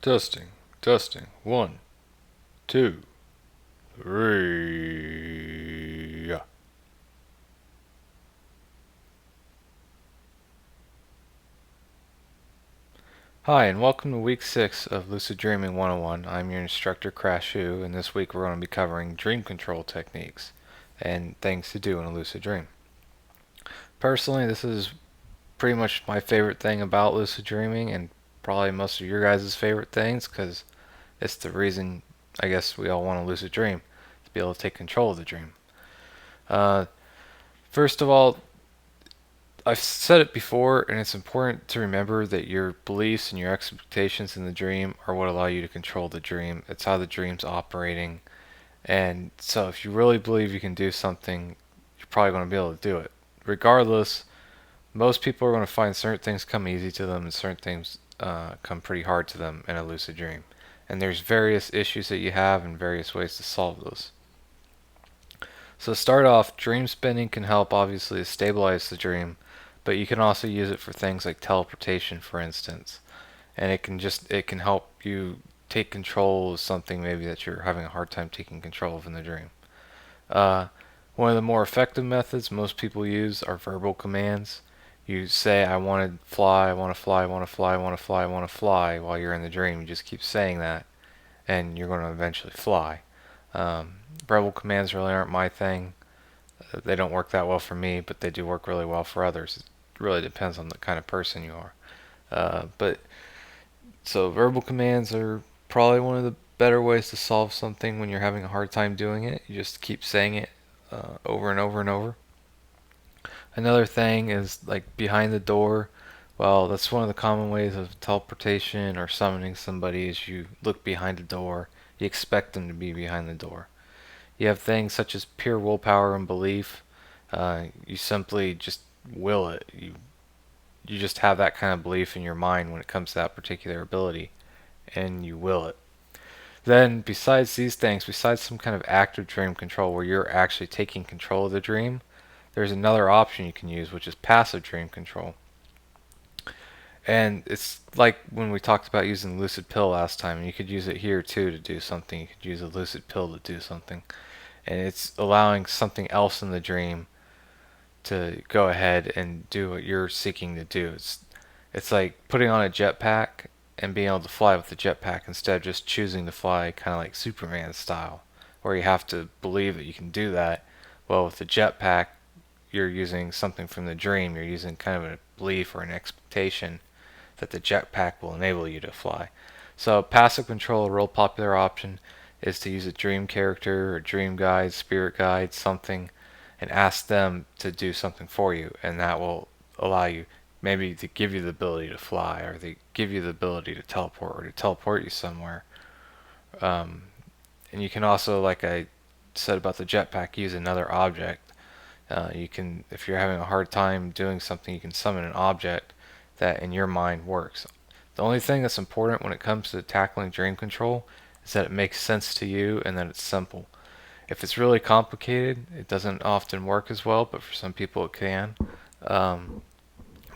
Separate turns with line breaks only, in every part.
Testing, testing. 1, 2, 3. Hi, and welcome to week 6 of Lucid Dreaming 101. I'm your instructor, Crashu, and this week we're going to be covering dream control techniques and things to do in a lucid dream. Personally, this is pretty much my favorite thing about lucid dreaming, and probably most of your guys' favorite things, because it's the reason I guess we all want to lucid dream, to be able to take control of the dream. Uh, First of all, I've said it before, and it's important to remember that your beliefs and your expectations in the dream are what allow you to control the dream. It's how the dream's operating. And so if you really believe you can do something, you're probably going to be able to do it. Regardless, most people are going to find certain things come easy to them and certain things come pretty hard to them in a lucid dream. And there's various issues that you have and various ways to solve those. So to start off, dream spinning can help obviously to stabilize the dream, but you can also use it for things like teleportation, for instance. And it can help you take control of something maybe that you're having a hard time taking control of in the dream. Uh, One of the more effective methods most people use are verbal commands. You say, I want to fly, I want to fly, I want to fly, I want to fly, I want to fly while you're in the dream. You just keep saying that, and you're going to eventually fly. Verbal commands really aren't my thing. They don't work that well for me, but they do work really well for others. It really depends on the kind of person you are. But so verbal commands are probably one of the better ways to solve something when you're having a hard time doing it. You just keep saying it over and over and over. Another thing is like behind the door. Well, that's one of the common ways of teleportation or summoning somebody is you look behind the door. You expect them to be behind the door. You have things such as pure willpower and belief. You simply just will it. You just have that kind of belief in your mind when it comes to that particular ability, and you will it. Then, besides these things, besides some kind of active dream control where you're actually taking control of the dream, there's another option you can use, which is passive dream control. And it's like when we talked about using Lucid Pill last time, and you could use it here too to do something. You could use a Lucid Pill to do something. And it's allowing something else in the dream to go ahead and do what you're seeking to do. It's like putting on a jetpack and being able to fly with the jetpack instead of just choosing to fly kind of like Superman style, where you have to believe that you can do that. Well, with the jetpack, you're using something from the dream. You're using kind of a belief or an expectation that the jetpack will enable you to fly. So passive control, a real popular option, is to use a dream character or dream guide, spirit guide, something, and ask them to do something for you, and that will allow you maybe to give you the ability to fly, or they give you the ability to teleport, or to teleport you somewhere. Um, and you can also, like I said about the jetpack, use another object. You can, if you're having a hard time doing something, you can summon an object that in your mind works. The only thing that's important when it comes to tackling dream control is that it makes sense to you and that it's simple. If it's really complicated, it doesn't often work as well, but for some people it can. Um,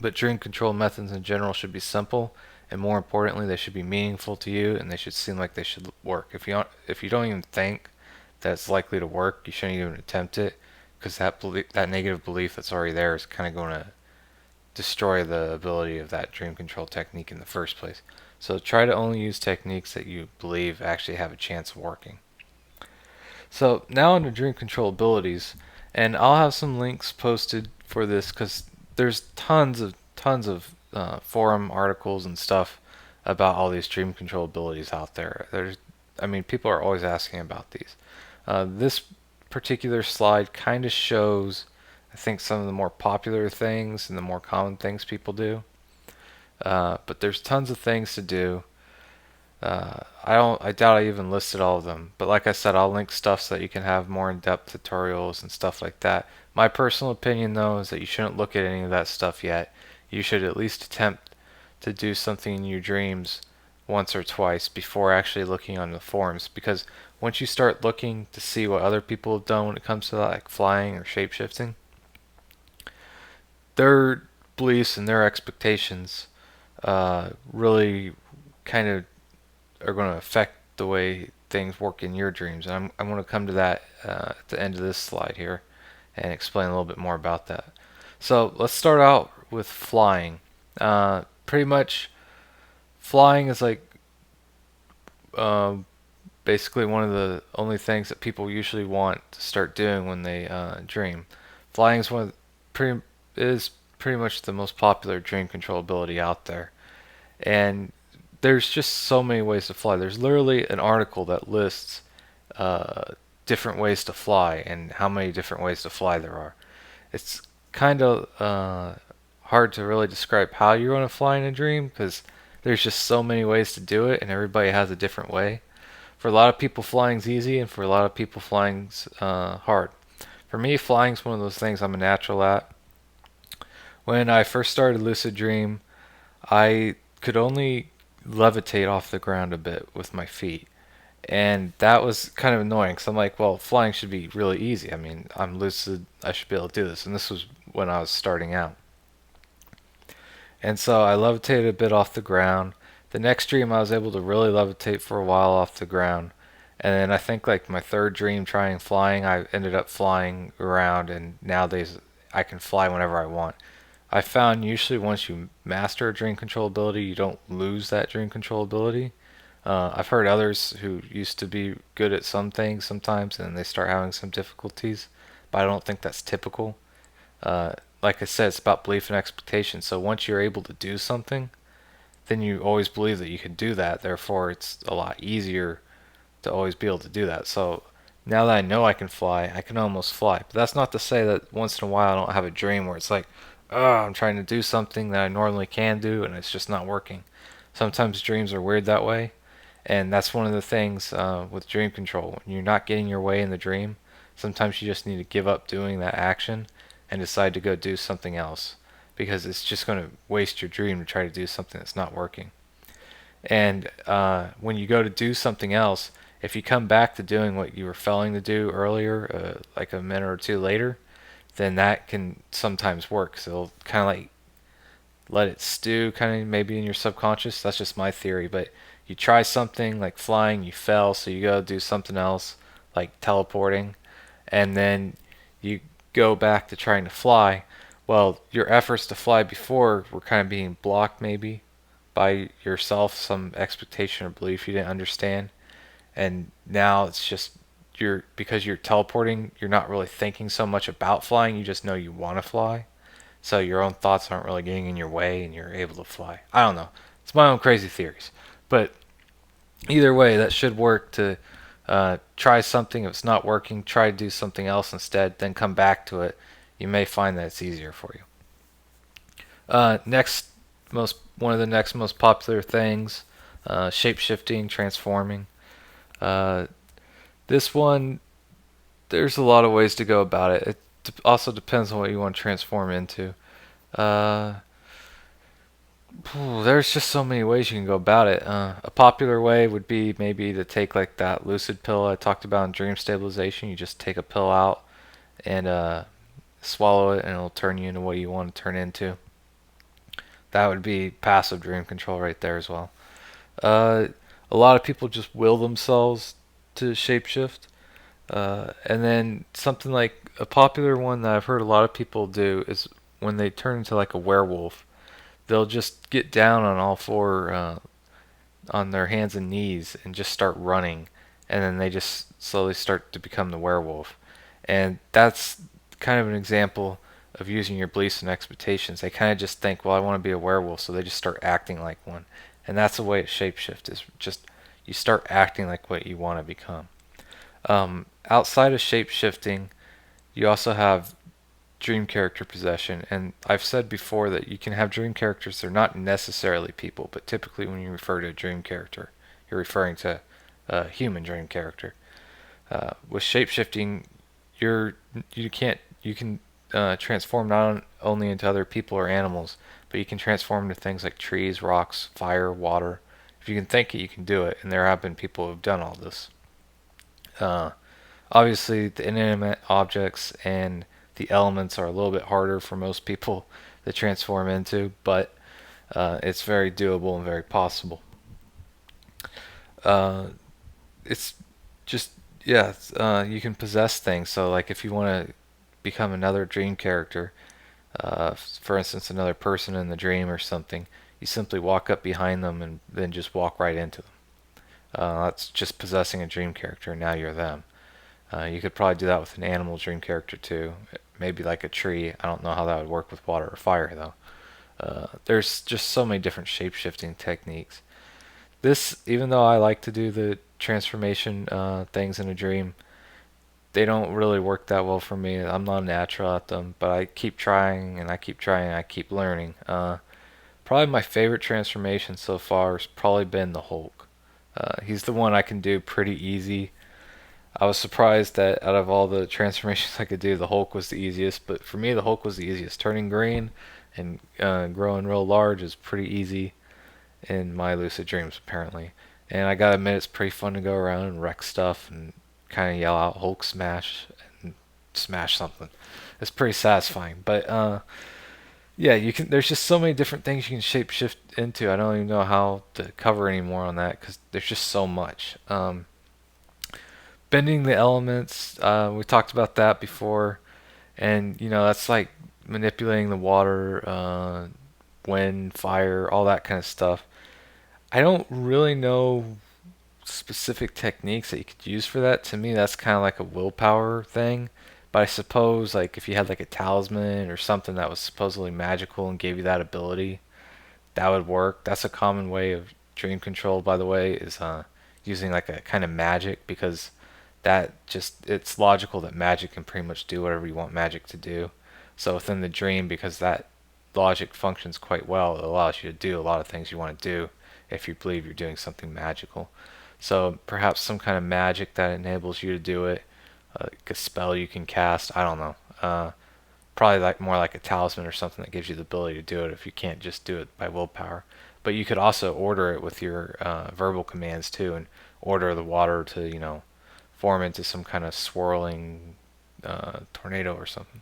but dream control methods in general should be simple, and more importantly, they should be meaningful to you, and they should seem like they should work. If you don't even think that it's likely to work, you shouldn't even attempt it, because that negative belief that's already there is kind of going to destroy the ability of that dream control technique in the first place. So try to only use techniques that you believe actually have a chance of working. So now under dream control abilities, and I'll have some links posted for this because there's tons of forum articles and stuff about all these dream control abilities out there. I mean, people are always asking about these. This particular slide kind of shows, I think, some of the more popular things and the more common things people do. But there's tons of things to do. I doubt I even listed all of them, but like I said, I'll link stuff so that you can have more in-depth tutorials and stuff like that. My personal opinion, though, is that you shouldn't look at any of that stuff yet. You should at least attempt to do something in your dreams once or twice before actually looking on the forums, because once you start looking to see what other people have done when it comes to like flying or shapeshifting, they're beliefs and their expectations really kind of are going to affect the way things work in your dreams. And I'm going to come to that at the end of this slide here and explain a little bit more about that. So let's start out with flying. Pretty much, flying is like um, basically one of the only things that people usually want to start doing when they dream. Flying is pretty is pretty much the most popular dream control ability out there, and there's just so many ways to fly. There's literally an article that lists uh, different ways to fly and how many different ways to fly there are. It's kind of hard to really describe how you want to fly in a dream because there's just so many ways to do it, and everybody has a different way. For a lot of people, flying's easy, and for a lot of people, flying's hard. For me, flying's one of those things I'm a natural at. When I first started Lucid Dream, I could only levitate off the ground a bit with my feet. And that was kind of annoying because I'm like, well, flying should be really easy. I mean, I'm lucid, I should be able to do this. And this was when I was starting out. And so I levitated a bit off the ground. The next dream, I was able to really levitate for a while off the ground. And then I think like my third dream trying flying, I ended up flying around, and nowadays I can fly whenever I want. I found usually once you master a dream control ability, you don't lose that dream control ability. I've heard others who used to be good at some things sometimes and they start having some difficulties, but I don't think that's typical. Like I said, it's about belief and expectation. So once you're able to do something, then you always believe that you can do that. Therefore, it's a lot easier to always be able to do that. So now that I know I can fly, I can almost fly. But that's not to say that once in a while I don't have a dream where it's like, oh, I'm trying to do something that I normally can do and it's just not working. Sometimes dreams are weird that way. And that's one of the things with dream control. When you're not getting your way in the dream, sometimes you just need to give up doing that action and decide to go do something else because it's just going to waste your dream to try to do something that's not working. And when you go to do something else, if you come back to doing what you were failing to do earlier, like a minute or two later, then that can sometimes work. So it'll kind of like let it stew kind of maybe in your subconscious. That's just my theory. But you try something like flying, you fail, so you go do something else like teleporting, and then you go back to trying to fly. Well, your efforts to fly before were kind of being blocked maybe by yourself, some expectation or belief you didn't understand. And now it's just because you're teleporting, you're not really thinking so much about flying, you just know you want to fly. So your own thoughts aren't really getting in your way and you're able to fly. I don't know. It's my own crazy theories. But either way, that should work to try something. If it's not working, try to do something else instead, then come back to it. You may find that it's easier for you. Next, one of the next most popular things, shape shifting, transforming. Uh, this one, there's a lot of ways to go about it. It also depends on what you want to transform into. Uh, there's just so many ways you can go about it. A popular way would be maybe to take like that Lucid pill I talked about in dream stabilization. You just take a pill out and swallow it, and it'll turn you into what you want to turn into. That would be passive dream control right there as well. Uh, a lot of people just will themselves to shapeshift. And then something like a popular one that I've heard a lot of people do is when they turn into like a werewolf, they'll just get down on all four on their hands and knees and just start running, and then they just slowly start to become the werewolf. And that's kind of an example of using your beliefs and expectations. They kind of just think, well, I want to be a werewolf, so they just start acting like one. And that's the way to shapeshift is just you start acting like what you want to become. Outside of shapeshifting, you also have dream character possession, and I've said before that you can have dream characters. They're not necessarily people, but typically when you refer to a dream character, you're referring to a human dream character. With shapeshifting, you can transform not only into other people or animals, but you can transform into things like trees, rocks, fire, water. If you can think it, you can do it, and there have been people who've done all this. Uh, Obviously, the inanimate objects and The elements are a little bit harder for most people to transform into, but it's very doable and very possible. Uh, it's just yeah, you can possess things. So like if you want to become another dream character, for instance, another person in the dream or something, you simply walk up behind them and then just walk right into them. That's just possessing a dream character, and now you're them. You could probably do that with an animal dream character too. Maybe like a tree. I don't know how that would work with water or fire though. There's just so many different shape-shifting techniques. This, even though I like to do the transformation things in a dream, they don't really work that well for me. I'm not a natural at them, but I keep trying and I keep trying and I keep learning. Probably my favorite transformation so far has probably been the Hulk. He's the one I can do pretty easy. I was surprised that out of all the transformations I could do, the Hulk was the easiest. But for me, the Hulk was the easiest. Turning green and growing real large is pretty easy in my lucid dreams, apparently. And I gotta admit, it's pretty fun to go around and wreck stuff and kind of yell out Hulk smash and smash something. It's pretty satisfying. But yeah, you can. There's just so many different things you can shapeshift into. I don't even know how to cover any more on that because there's just so much. Bending the elements, we talked about that before, and that's like manipulating the water, wind, fire, all that kind of stuff. I don't really know specific techniques that you could use for that. To me, that's kind of like a willpower thing. But I suppose like if you had like a talisman or something that was supposedly magical and gave you that ability, that would work. That's a common way of dream control, by the way, is using like a kind of magic because that just it's logical that magic can pretty much do whatever you want magic to do. So within the dream, because that logic functions quite well, it allows you to do a lot of things you want to do if you believe you're doing something magical. So perhaps some kind of magic that enables you to do it, like a spell you can cast. I don't know. Probably like more like a talisman or something that gives you the ability to do it if you can't just do it by willpower. But you could also order it with your verbal commands too, and order the water to form into some kind of swirling tornado or something.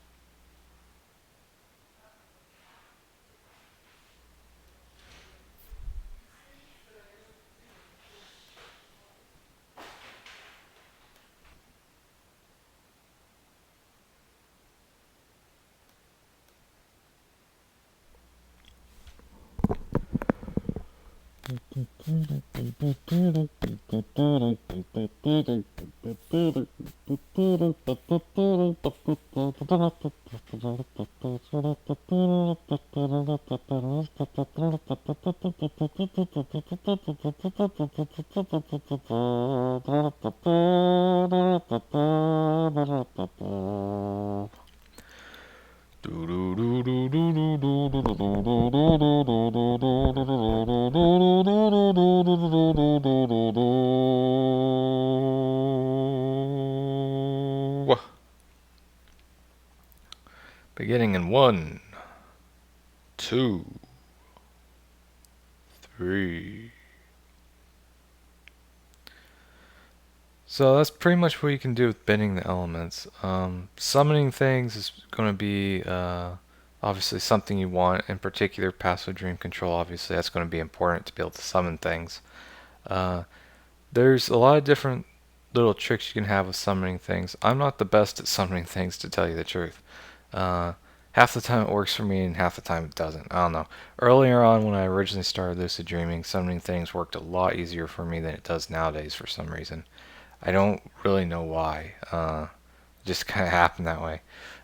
Beginning in 1, 2, 3. So that's pretty much what you can do with bending the elements. Summoning things is going to be obviously something you want. In particular, passive dream control. Obviously, that's going to be important to be able to summon things. Uh, there's a lot of different little tricks you can have with summoning things. I'm not the best at summoning things, to tell you the truth. Uh, Half the time it works for me, and half the time it doesn't. I don't know. Earlier on, when I originally started lucid dreaming, summoning things worked a lot easier for me than it does nowadays for some reason. I don't really know why. It just kind of happened that way.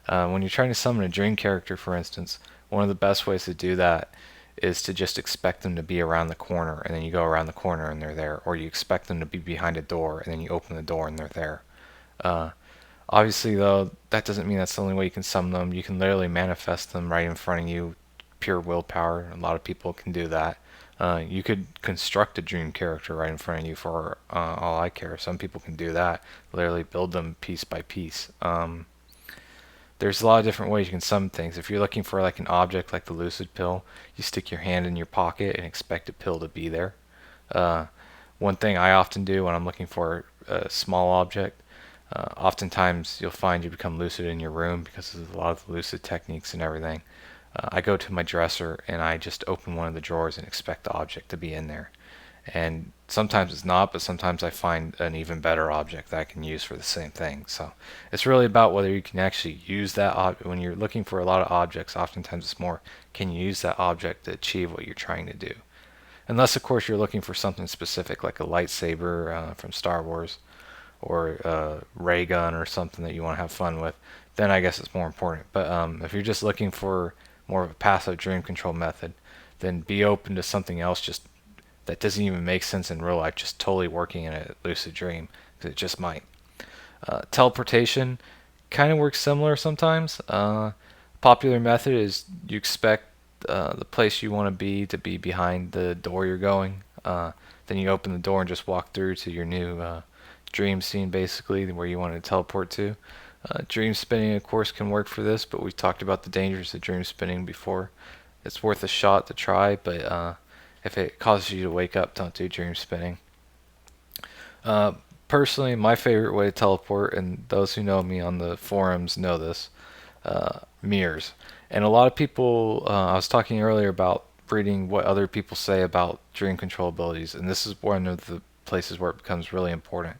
When you're trying to summon a dream character, for instance, one of the best ways to do that is to just expect them to be around the corner, and then you go around the corner and they're there, or you expect them to be behind a door, and then you open the door and they're there. Uh, Obviously, though, that doesn't mean that's the only way you can summon them. You can literally manifest them right in front of you, pure willpower. A lot of people can do that. You could construct a dream character right in front of you for all I care. Some people can do that, literally build them piece by piece. There's a lot of different ways you can summon things. If you're looking for like an object like the lucid pill, you stick your hand in your pocket and expect a pill to be there. Uh, One thing I often do when I'm looking for a small object, Oftentimes you'll find you become lucid in your room because of a lot of the lucid techniques and everything. I go to my dresser and I just open one of the drawers and expect the object to be in there. And sometimes it's not, but sometimes I find an even better object that I can use for the same thing. So it's really about whether you can actually use that object. When you're looking for a lot of objects, oftentimes it's more, can you use that object to achieve what you're trying to do? Unless, of course, you're looking for something specific like a lightsaber from Star Wars or a ray gun or something that you want to have fun with, then I guess it's more important. But if you're just looking for more of a passive dream control method, then be open to something else just that doesn't even make sense in real life, just totally working in a lucid dream, because it just might. Teleportation kind of works similar sometimes. Popular method is you expect the place you want to be behind the door you're going. Then you open the door and just walk through to your new dream scene, basically, where you want to teleport to. Dream spinning, of course, can work for this, but we've talked about the dangers of dream spinning before. It's worth a shot to try, but if it causes you to wake up, don't do dream spinning. Uh, Personally, my favorite way to teleport, and those who know me on the forums know this, mirrors. And a lot of people, I was talking earlier about reading what other people say about dream control abilities, and this is one of the places where it becomes really important.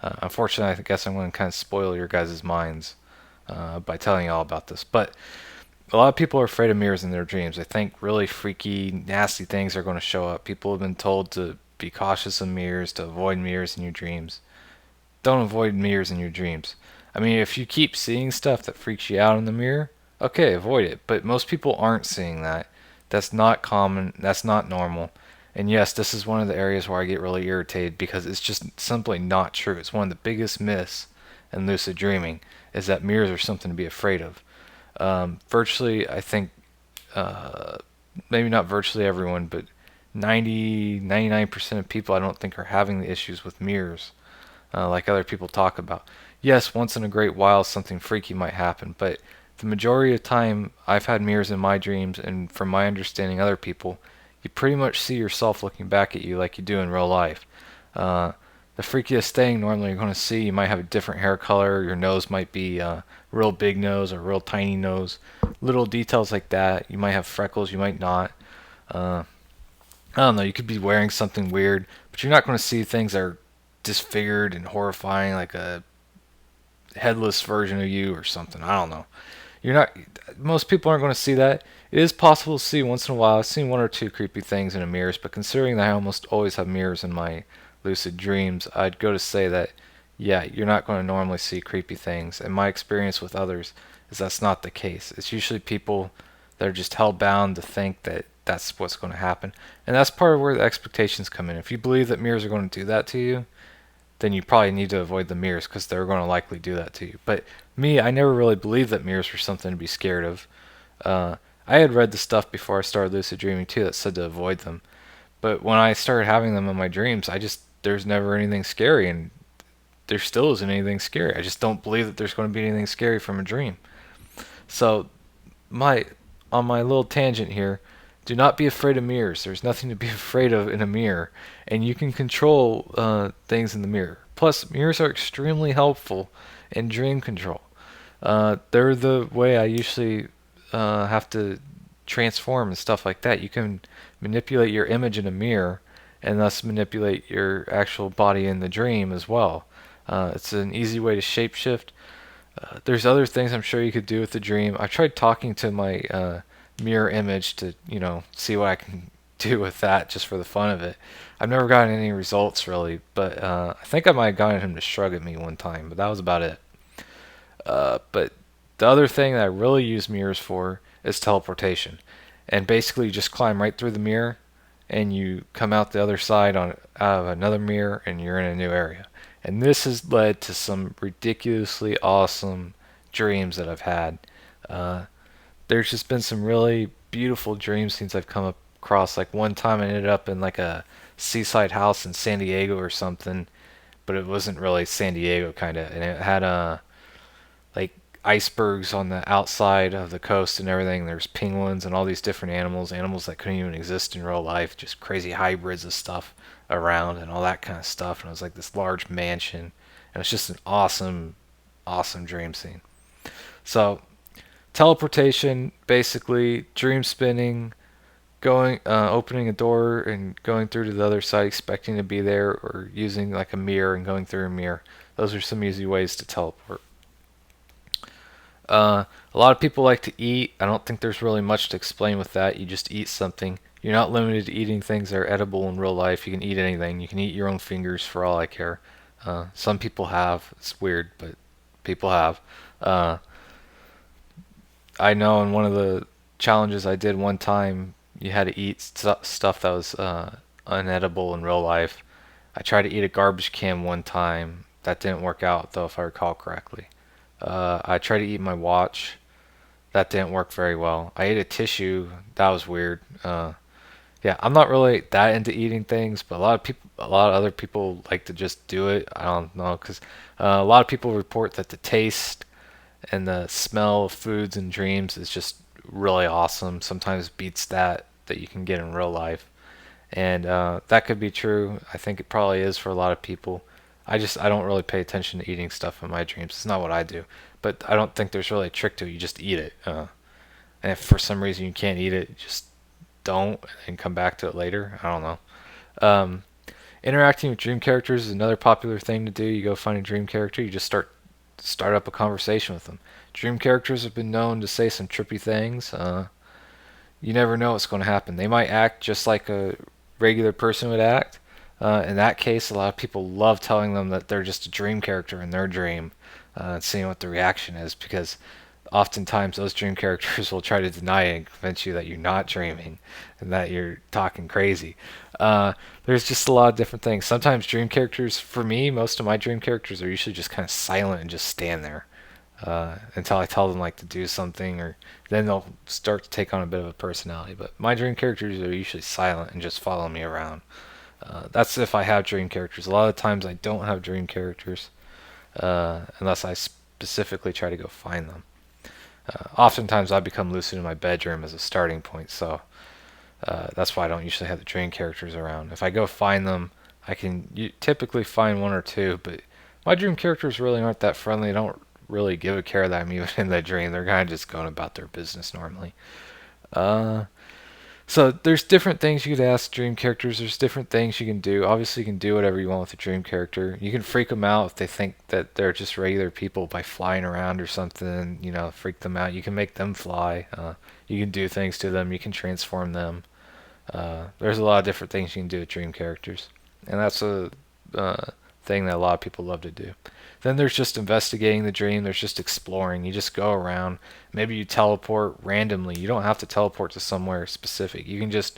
Unfortunately, I guess I'm going to kind of spoil your guys' minds by telling you all about this. But a lot of people are afraid of mirrors in their dreams. They think really freaky, nasty things are going to show up. People have been told to be cautious of mirrors, to avoid mirrors in your dreams. Don't avoid mirrors in your dreams. I mean, if you keep seeing stuff that freaks you out in the mirror, okay, avoid it. But most people aren't seeing that. That's not common. That's not normal. And yes, this is one of the areas where I get really irritated because it's just simply not true. It's one of the biggest myths in lucid dreaming is that mirrors are something to be afraid of. Virtually, I think, maybe not virtually everyone, but 99% of people I don't think are having the issues with mirrors like other people talk about. Yes, once in a great while something freaky might happen, but the majority of the time I've had mirrors in my dreams, and from my understanding, other people, you pretty much see yourself looking back at you like you do in real life. Uh, the freakiest thing normally you're going to see, you might have a different hair color, your nose might be a real big nose or real tiny nose, little details like that. You might have freckles, you might not. Uh, I don't know, you could be wearing something weird, but you're not going to see things that are disfigured and horrifying like a headless version of you or something. I don't know. You're not. Most people aren't going to see that. It is possible to see once in a while. I've seen one or two creepy things in the mirrors, but considering that I almost always have mirrors in my lucid dreams, I'd go to say that, yeah, you're not going to normally see creepy things. And my experience with others is that's not the case. It's usually people that are just hell bound to think that that's what's going to happen. And that's part of where the expectations come in. If you believe that mirrors are going to do that to you, then you probably need to avoid the mirrors because they're going to likely do that to you. But me, I never really believed that mirrors were something to be scared of. I had read the stuff before I started lucid dreaming too that said to avoid them. But when I started having them in my dreams, there's never anything scary, and there still isn't anything scary. I just don't believe that there's going to be anything scary from a dream. So my on my little tangent here, do not be afraid of mirrors. There's nothing to be afraid of in a mirror, and you can control things in the mirror. Plus, mirrors are extremely helpful in dream control. They're the way I usually have to transform and stuff like that. You can manipulate your image in a mirror and thus manipulate your actual body in the dream as well. It's an easy way to shapeshift. There's other things I'm sure you could do with the dream. I tried talking to my mirror image to, see what I can do with that just for the fun of it. I've never gotten any results really, but I think I might have gotten him to shrug at me one time, but that was about it. But the other thing that I really use mirrors for is teleportation. And basically you just climb right through the mirror and you come out the other side out of another mirror and you're in a new area. And this has led to some ridiculously awesome dreams that I've had. Uh, there's just been some really beautiful dream scenes I've come across. Like one time I ended up in like a seaside house in San Diego or something, but it wasn't really San Diego kind of, and it had like icebergs on the outside of the coast and everything. There's penguins and all these different animals that couldn't even exist in real life, just crazy hybrids of stuff around and all that kind of stuff. And it was like this large mansion, and it's just an awesome awesome dream scene. So teleportation, basically dream spinning, going opening a door and going through to the other side expecting to be there, or using like a mirror and going through a mirror. Those are some easy ways to teleport. A lot of people like to eat. I don't think there's really much to explain with that. You just eat something. You're not limited to eating things that are edible in real life. You can eat anything. You can eat your own fingers for all I care. Some people have. It's weird, but people have. Uh, I know in one of the challenges I did one time, you had to eat stuff that was unedible in real life. I tried to eat a garbage can one time. That didn't work out, though, if I recall correctly. I tried to eat my watch. That didn't work very well. I ate a tissue. That was weird. Yeah, I'm not really that into eating things, but a lot of other people like to just do it. I don't know, because a lot of people report that the taste and the smell of foods and dreams is just really awesome. Sometimes beats that you can get in real life, and that could be true. I think it probably is for a lot of people. I don't really pay attention to eating stuff in my dreams. It's not what I do, but I don't think there's really a trick to it. You just eat it, and if for some reason you can't eat it, just don't and come back to it later. I don't know. Um, Interacting with dream characters is another popular thing to do. You go find a dream character, you just start up a conversation with them. Dream characters have been known to say some trippy things. You never know what's going to happen. They might act just like a regular person would act. In that case, a lot of people love telling them that they're just a dream character in their dream, and seeing what the reaction is, because oftentimes those dream characters will try to deny it and convince you that you're not dreaming and that you're talking crazy. There's just a lot of different things. Sometimes dream characters, for me, most of my dream characters are usually just kind of silent and just stand there until I tell them like to do something, or then they'll start to take on a bit of a personality. But my dream characters are usually silent and just follow me around. That's if I have dream characters. A lot of times I don't have dream characters unless I specifically try to go find them. Oftentimes I become lucid in my bedroom as a starting point, so that's why I don't usually have the dream characters around. If I go find them, I can typically find one or two, but my dream characters really aren't that friendly. They don't really give a care that I'm even in the dream. They're kind of just going about their business normally. Uh, so there's different things you could ask dream characters. There's different things you can do. Obviously, you can do whatever you want with a dream character. You can freak them out if they think that they're just regular people by flying around or something. You know, freak them out. You can make them fly. You can do things to them. You can transform them. There's a lot of different things you can do with dream characters, and that's a thing that a lot of people love to do. Then there's just investigating the dream. There's just exploring. You just go around. Maybe you teleport randomly. You don't have to teleport to somewhere specific. You can just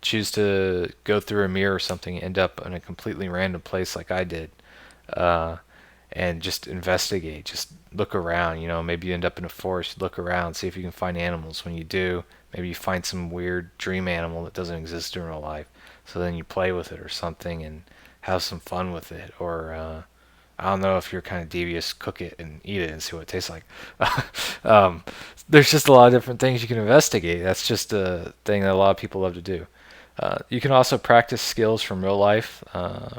choose to go through a mirror or something and end up in a completely random place like I did. Uh, and just investigate. Just look around. You know, maybe you end up in a forest. Look around, see if you can find animals. When you do, maybe you find some weird dream animal that doesn't exist in real life. So then you play with it or something and have some fun with it. Or I don't know, if you're kind of devious, cook it and eat it and see what it tastes like. um, there's just a lot of different things you can investigate. That's just a thing that a lot of people love to do. You can also practice skills from real life.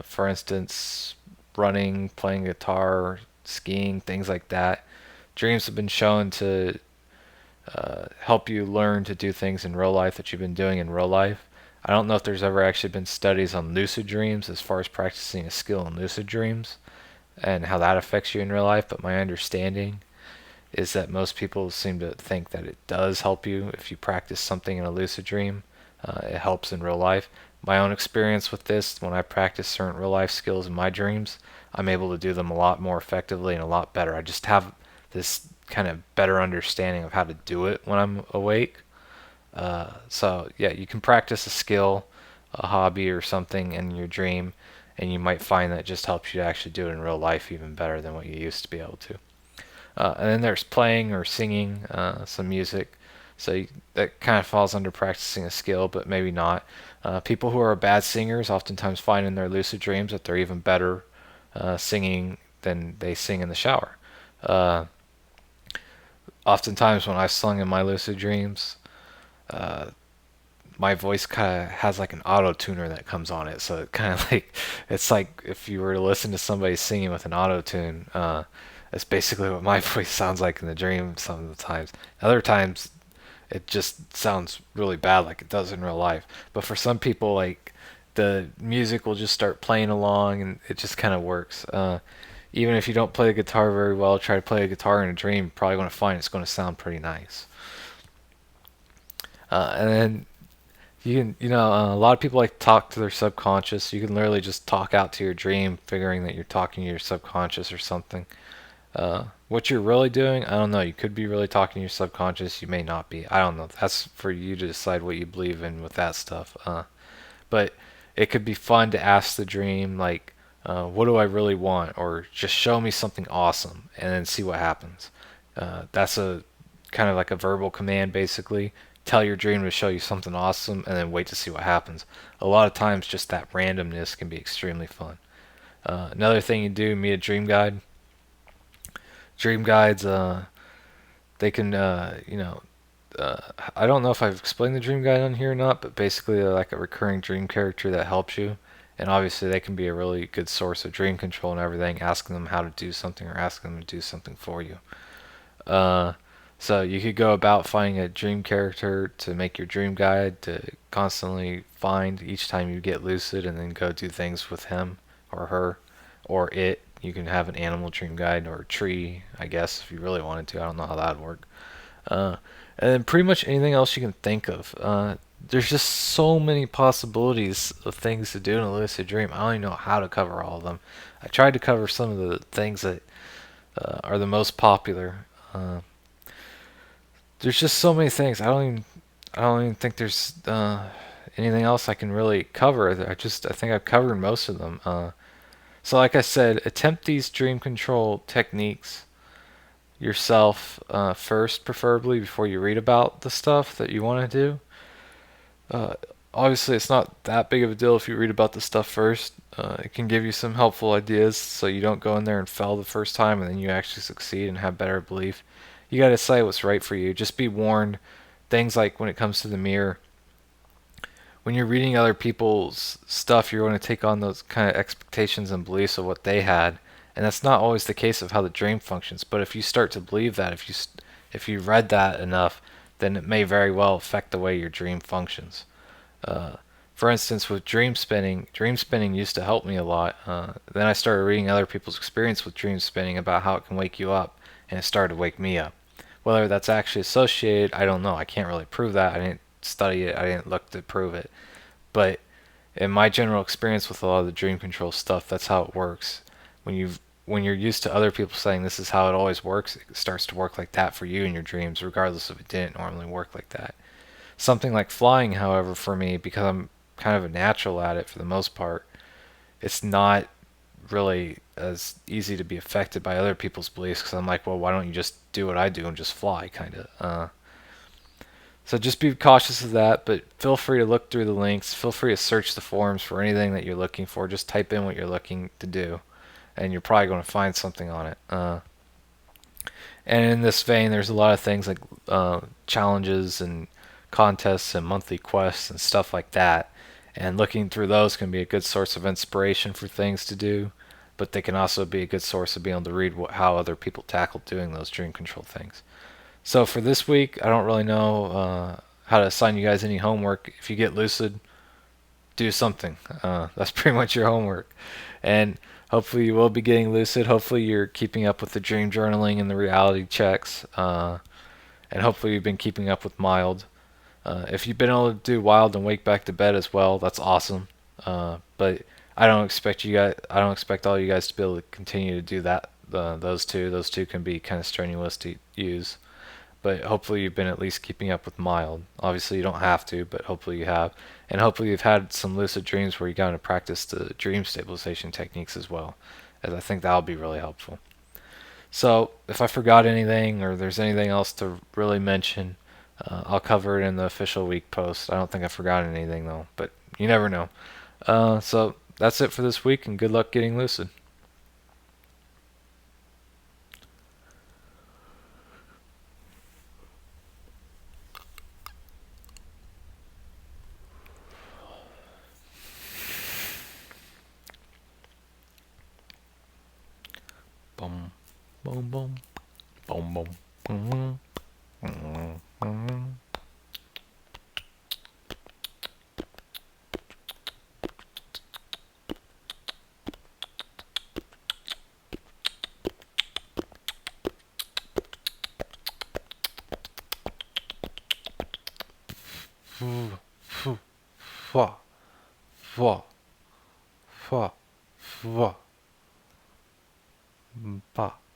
For instance, running, playing guitar, skiing, things like that. Dreams have been shown to help you learn to do things in real life that you've been doing in real life. I don't know if there's ever actually been studies on lucid dreams as far as practicing a skill in lucid dreams and how that affects you in real life, but my understanding is that most people seem to think that it does help you if you practice something in a lucid dream. It helps in real life. My own experience with this, when I practice certain real life skills in my dreams, I'm able to do them a lot more effectively and a lot better. I just have this kind of better understanding of how to do it when I'm awake. So yeah, you can practice a skill, a hobby, or something in your dream, and you might find that it just helps you to actually do it in real life even better than what you used to be able to. And then there's playing or singing some music. That kind of falls under practicing a skill, but maybe not. People who are bad singers oftentimes find in their lucid dreams that they're even better singing than they sing in the shower. Uh, Oftentimes when I've sung in my lucid dreams, uh, my voice kind of has like an auto tuner that comes on it, so it kind of like it's like if you were to listen to somebody singing with an auto tune. That's basically what my voice sounds like in the dream some of the times. Other times, it just sounds really bad like it does in real life. But for some people, like the music will just start playing along, and it just kind of works. Even if you don't play the guitar very well, try to play a guitar in a dream. You're probably going to find it's going to sound pretty nice. And then you can, a lot of people like to talk to their subconscious. You can literally just talk out to your dream, figuring that you're talking to your subconscious or something. What you're really doing, I don't know. You could be really talking to your subconscious. You may not be. I don't know. That's for you to decide what you believe in with that stuff. But it could be fun to ask the dream, like, what do I really want? Or just show me something awesome and then see what happens. That's a kind of like a verbal command, basically. Tell your dream to show you something awesome and then wait to see what happens. A lot of times, just that randomness can be extremely fun. Another thing you do, meet a dream guide. Dream guides, they can, I don't know if I've explained the dream guide on here or not, but basically they're like a recurring dream character that helps you. And obviously they can be a really good source of dream control and everything, asking them how to do something or asking them to do something for you. Uh, so you could go about finding a dream character to make your dream guide to constantly find each time you get lucid and then go do things with him or her or it. You can have an animal dream guide or a tree, I guess, if you really wanted to. I don't know how that would work. Uh, and then pretty much anything else you can think of. There's just so many possibilities of things to do in a lucid dream. I don't even know how to cover all of them. I tried to cover some of the things that are the most popular. Uh, there's just so many things. I don't even think there's anything else I can really cover. I think I've covered most of them. So like I said, attempt these dream control techniques yourself first, preferably before you read about the stuff that you want to do. Uh, Obviously, it's not that big of a deal if you read about the stuff first. It can give you some helpful ideas so you don't go in there and fail the first time and then you actually succeed and have better belief. You got to decide what's right for you. Just be warned. Things like when it comes to the mirror, when you're reading other people's stuff, you're going to take on those kind of expectations and beliefs of what they had, and that's not always the case of how the dream functions. But if you start to believe that, if you read that enough, then it may very well affect the way your dream functions. Uh, for instance, with dream spinning used to help me a lot. Then I started reading other people's experience with dream spinning about how it can wake you up, and it started to wake me up. Whether that's actually associated, I don't know. I can't really prove that. I didn't study it. I didn't look to prove it. But in my general experience with a lot of the dream control stuff, that's how it works. When you're used to other people saying this is how it always works, it starts to work like that for you in your dreams, regardless if it didn't normally work like that. Something like flying, however, for me, because I'm kind of a natural at it for the most part, it's not really as easy to be affected by other people's beliefs because I'm like, well, why don't you just do what I do and just fly, kind of. So just be cautious of that, but feel free to look through the links. Feel free to search the forums for anything that you're looking for. Just type in what you're looking to do, and you're probably going to find something on it. And in this vein, there's a lot of things like challenges and contests and monthly quests and stuff like that. And looking through those can be a good source of inspiration for things to do, but they can also be a good source of being able to read how other people tackle doing those dream control things. So for this week, I don't really know how to assign you guys any homework. If you get lucid, do something. That's pretty much your homework. And hopefully you will be getting lucid. Hopefully you're keeping up with the dream journaling and the reality checks. And hopefully you've been keeping up with mild. If you've been able to do wild and wake back to bed as well, that's awesome. But I don't expect you guys. I don't expect all you guys to be able to continue to do that. Those two. Those two can be kind of strenuous to use. But hopefully you've been at least keeping up with mild. Obviously you don't have to, but hopefully you have. And hopefully you've had some lucid dreams where you got to practice the dream stabilization techniques as well, as I think that'll be really helpful. So if I forgot anything or there's anything else to really mention, I'll cover it in the official week post. I don't think I forgot anything though, but you never know. So that's it for this week, and good luck getting lucid. Bum, bum. boom, boom, boom, boom, boom, boom, boom. Foo, foo, fa, fa, fa, fa, ba.